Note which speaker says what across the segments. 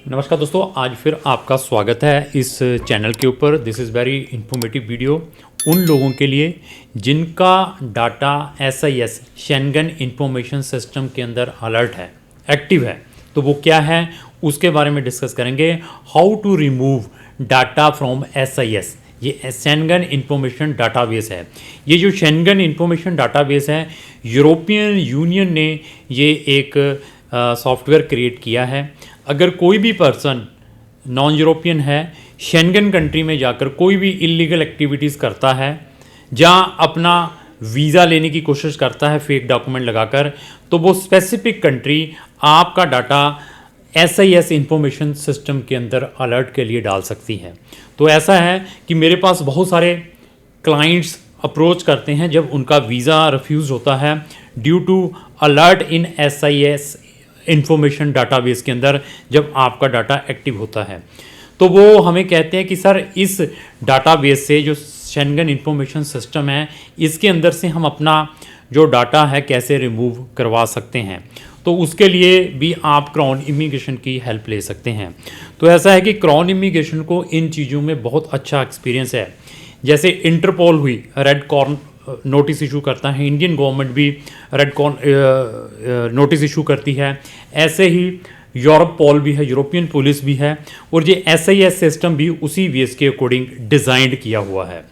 Speaker 1: नमस्कार दोस्तों, आज फिर आपका स्वागत है इस चैनल के ऊपर। This is very informative video उन लोगों के लिए जिनका data SIS Schengen information system के अंदर अलर्ट है, एक्टिव है। तो वो क्या है उसके बारे में डिस्कस करेंगे। How to remove data from SIS। ये शेंगन इंफॉर्मेशन डाटाबेस है। ये जो शेंगन इंफॉर्मेशन डाटाबेस है, यूरोपियन यूनियन ने ये एक सॉफ्टवेयर क्रिएट किया है। अगर कोई भी पर्सन नॉन यूरोपियन है, शेंगन कंट्री में जाकर कोई भी इलीगल एक्टिविटीज़ करता है, जहाँ अपना वीज़ा लेने की कोशिश करता है फेक डॉक्यूमेंट लगाकर, तो वो स्पेसिफिक कंट्री आपका डाटा SIS इंफॉर्मेशन सिस्टम के अंदर अलर्ट के लिए डाल सकती है। तो ऐसा है कि मेरे पास बहुत सारे क्लाइंट्स अप्रोच करते हैं जब उनका वीज़ा रिफ्यूज़ होता है due to alert in SIS information database के अंदर, जब आपका डाटा एक्टिव होता है। तो वो हमें कहते हैं कि सर इस डाटाबेस से, जो शेंगन इंफॉर्मेशन सिस्टम है, इसके अंदर से हम अपना जो डाटा है कैसे रिमूव करवा सकते हैं। तो उसके लिए भी आप क्राउन इमिग्रेशन की हेल्प ले सकते हैं। तो ऐसा है कि क्राउन इमिग्रेशन को इन चीज़ों में बहुत अच्छा एक्सपीरियंस है। जैसे इंटरपोल हुई, रेड कॉर्न नोटिस इशू करता है, इंडियन गवर्नमेंट भी रेड कॉर्न नोटिस इशू करती है। ऐसे ही यूरोपोल भी है, यूरोपियन पुलिस भी है, और ये SIS सिस्टम भी उसी बेस के अकॉर्डिंग डिज़ाइंड किया हुआ है।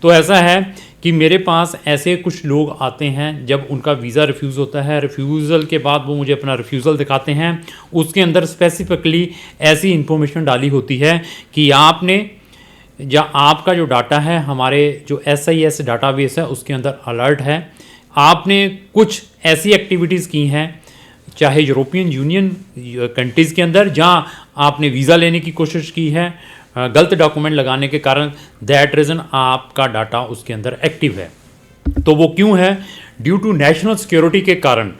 Speaker 1: तो ऐसा है कि मेरे पास ऐसे कुछ लोग आते हैं जब उनका वीज़ा रिफ्यूज़ होता है। रिफ्यूज़ल के बाद वो मुझे अपना रिफ्यूज़ल दिखाते हैं, उसके अंदर स्पेसिफिकली ऐसी इंफॉर्मेशन डाली होती है कि आपने या आपका जो डाटा है हमारे जो SIS डाटाबेस है उसके अंदर अलर्ट है, आपने कुछ ऐसी एक्टिविटीज़ की हैं चाहे यूरोपियन यूनियन कंट्रीज़ के अंदर जहां आपने वीज़ा लेने की कोशिश की है गलत डॉक्यूमेंट लगाने के कारण, दैट रीज़न आपका डाटा उसके अंदर एक्टिव है। तो वो क्यों है? ड्यू टू नेशनल सिक्योरिटी के कारण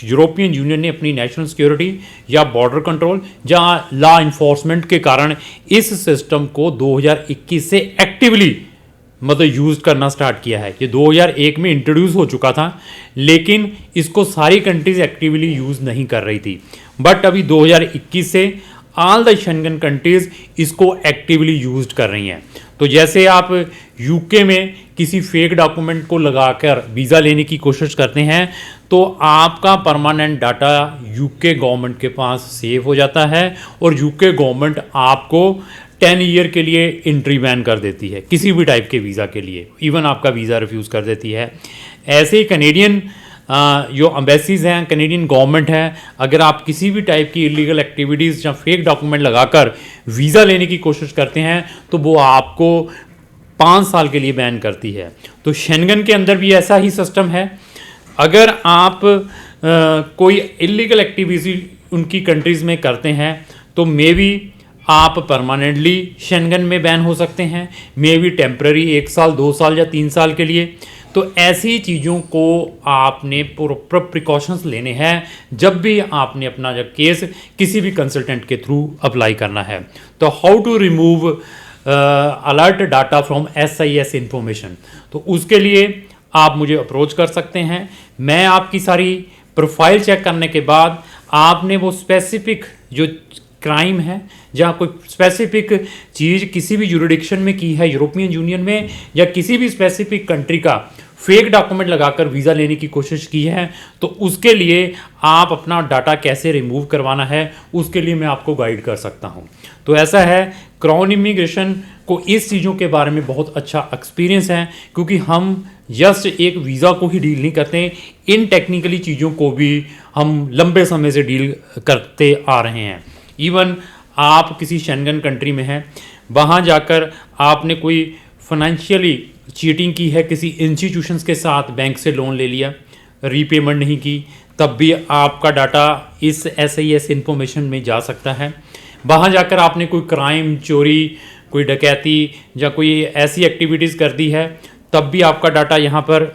Speaker 1: यूरोपियन यूनियन ने अपनी नेशनल सिक्योरिटी या बॉर्डर कंट्रोल जहाँ लॉ इन्फोर्समेंट के कारण इस सिस्टम को 2021 से एक्टिवली मतलब यूज़ करना स्टार्ट किया है। ये 2001 में इंट्रोड्यूस हो चुका था, लेकिन इसको सारी कंट्रीज एक्टिवली यूज़ नहीं कर रही थी। बट अभी 2021 से ऑल द शेंगन कंट्रीज़ इसको एक्टिवली यूज़ कर रही हैं। तो जैसे आप UK में किसी फेक डॉक्यूमेंट को लगाकर वीज़ा लेने की कोशिश करते हैं, तो आपका परमानेंट डाटा UK गवर्नमेंट के पास सेव हो जाता है और UK गवर्नमेंट आपको 10 ईयर के लिए एंट्री बैन कर देती है किसी भी टाइप के वीज़ा के लिए, इवन आपका वीज़ा रिफ्यूज़ कर देती है। ऐसे ही कनेडियन जो एम्बेसीज हैं, कनेडियन गवर्नमेंट है, अगर आप किसी भी टाइप की इलीगल एक्टिविटीज़ या फेक डॉक्यूमेंट लगाकर वीज़ा लेने की कोशिश करते हैं तो वो आपको 5 साल के लिए बैन करती है। तो शेंगन के अंदर भी ऐसा ही सिस्टम है। अगर आप कोई इलीगल एक्टिविटी उनकी कंट्रीज़ में करते हैं तो मे बी आप परमानेंटली शेंगन में बैन हो सकते हैं, मे बी टेम्पररी 1 साल 2 साल या 3 साल के लिए। तो ऐसी चीज़ों को आपने प्रॉपर प्रिकॉशंस लेने हैं जब भी आपने अपना जब केस किसी भी कंसल्टेंट के थ्रू अप्लाई करना है। तो how to remove alert data from SIS information, तो उसके लिए आप मुझे अप्रोच कर सकते हैं। मैं आपकी सारी प्रोफाइल चेक करने के बाद आपने वो स्पेसिफिक जो क्राइम है, जहाँ कोई स्पेसिफिक चीज़ किसी भी जुरिडिक्शन में की है, यूरोपियन यूनियन में या किसी भी स्पेसिफिक कंट्री का फेक डॉक्यूमेंट लगाकर वीज़ा लेने की कोशिश की है, तो उसके लिए आप अपना डाटा कैसे रिमूव करवाना है उसके लिए मैं आपको गाइड कर सकता हूं। तो ऐसा है, क्राउन इमिग्रेशन को इस चीज़ों के बारे में बहुत अच्छा एक्सपीरियंस है, क्योंकि हम जस्ट एक वीज़ा को ही डील नहीं करते, इन टेक्निकली चीज़ों को भी हम लंबे समय से डील करते आ रहे हैं। इवन आप किसी शेंगन कंट्री में हैं, वहाँ जाकर आपने कोई फाइनेंशियली चीटिंग की है, किसी इंस्टीट्यूशंस के साथ बैंक से लोन ले लिया, रीपेमेंट नहीं की, तब भी आपका डाटा इस SIS इंफॉर्मेशन में जा सकता है। वहाँ जाकर आपने कोई क्राइम, चोरी, कोई डकैती या कोई ऐसी एक्टिविटीज़ कर दी है, तब भी आपका डाटा यहाँ पर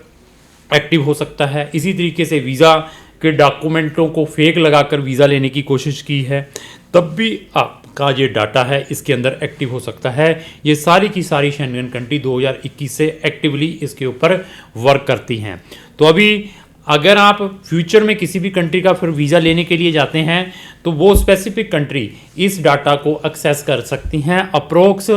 Speaker 1: एक्टिव हो सकता है। इसी तरीके से वीज़ा के डॉक्यूमेंटों को फेक लगाकर वीज़ा लेने की कोशिश की है, तब भी आपका ये डाटा है इसके अंदर एक्टिव हो सकता है। ये सारी की सारी शेंगन कंट्री 2021 से एक्टिवली इसके ऊपर वर्क करती हैं। तो अभी अगर आप फ्यूचर में किसी भी कंट्री का फिर वीज़ा लेने के लिए जाते हैं तो वो स्पेसिफिक कंट्री इस डाटा को एक्सेस कर सकती हैं। अप्रोक्स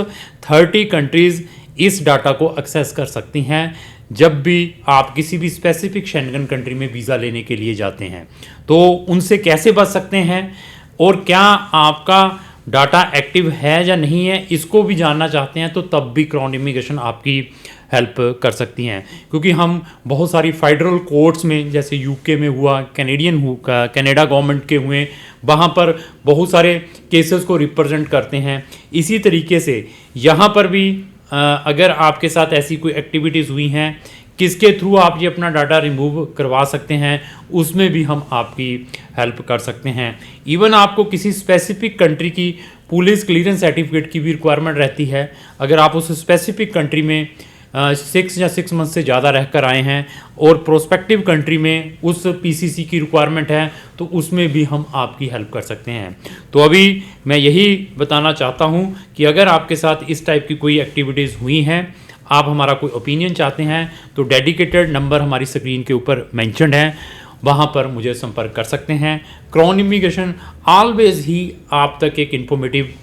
Speaker 1: 30 कंट्रीज़ इस डाटा को एक्सेस कर सकती हैं जब भी आप किसी भी स्पेसिफिक शेंगन कंट्री में वीज़ा लेने के लिए जाते हैं। तो उनसे कैसे बच सकते हैं और क्या आपका डाटा एक्टिव है या नहीं है, इसको भी जानना चाहते हैं तो तब भी क्राउन इमिग्रेशन आपकी हेल्प कर सकती हैं। क्योंकि हम बहुत सारी फेडरल कोर्ट्स में, जैसे यूके में हुआ, कनाडा गवर्नमेंट के हुए, वहाँ पर बहुत सारे केसेस को रिप्रेजेंट करते हैं। इसी तरीके से यहाँ पर भी अगर आपके साथ ऐसी कोई एक्टिविटीज़ हुई हैं, किसके थ्रू आप ये अपना डाटा रिमूव करवा सकते हैं, उसमें भी हम आपकी हेल्प कर सकते हैं। इवन आपको किसी स्पेसिफिक कंट्री की पुलिस क्लियरेंस सर्टिफिकेट की भी रिक्वायरमेंट रहती है। अगर आप उस स्पेसिफिक कंट्री में 6 मंथ से ज़्यादा रहकर आए हैं और प्रोस्पेक्टिव कंट्री में उस पीसीसी की रिक्वायरमेंट है, तो उसमें भी हम आपकी हेल्प कर सकते हैं। तो अभी मैं यही बताना चाहता हूं कि अगर आपके साथ इस टाइप की कोई एक्टिविटीज़ हुई हैं, आप हमारा कोई ओपिनियन चाहते हैं, तो डेडिकेटेड नंबर हमारी स्क्रीन के ऊपर मेंशन्ड है, वहाँ पर मुझे संपर्क कर सकते हैं। क्राउन इमिग्रेशन ऑलवेज ही आप तक एक इन्फॉर्मेटिव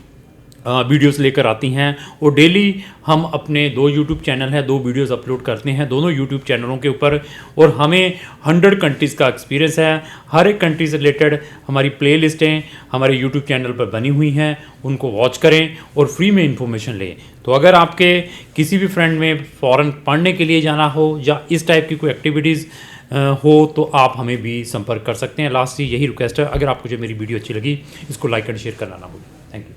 Speaker 1: वीडियोस लेकर आती हैं और डेली हम अपने 2 यूट्यूब चैनल हैं, 2 वीडियोस अपलोड करते हैं दोनों यूट्यूब चैनलों के ऊपर। और हमें 100 कंट्रीज़ का एक्सपीरियंस है। हर एक कंट्री से रिलेटेड हमारी प्लेलिस्टें हमारे यूट्यूब चैनल पर बनी हुई हैं, उनको वॉच करें और फ्री में इंफॉर्मेशन लें। तो अगर आपके किसी भी फ्रेंड में फ़ॉरेन पढ़ने के लिए जाना हो या इस टाइप की कोई एक्टिविटीज़ हो तो आप हमें भी संपर्क कर सकते हैं। लास्ट यही रिक्वेस्ट है, अगर आपको जो मेरी वीडियो अच्छी लगी इसको लाइक एंड शेयर करना ना भूलें। Thank you.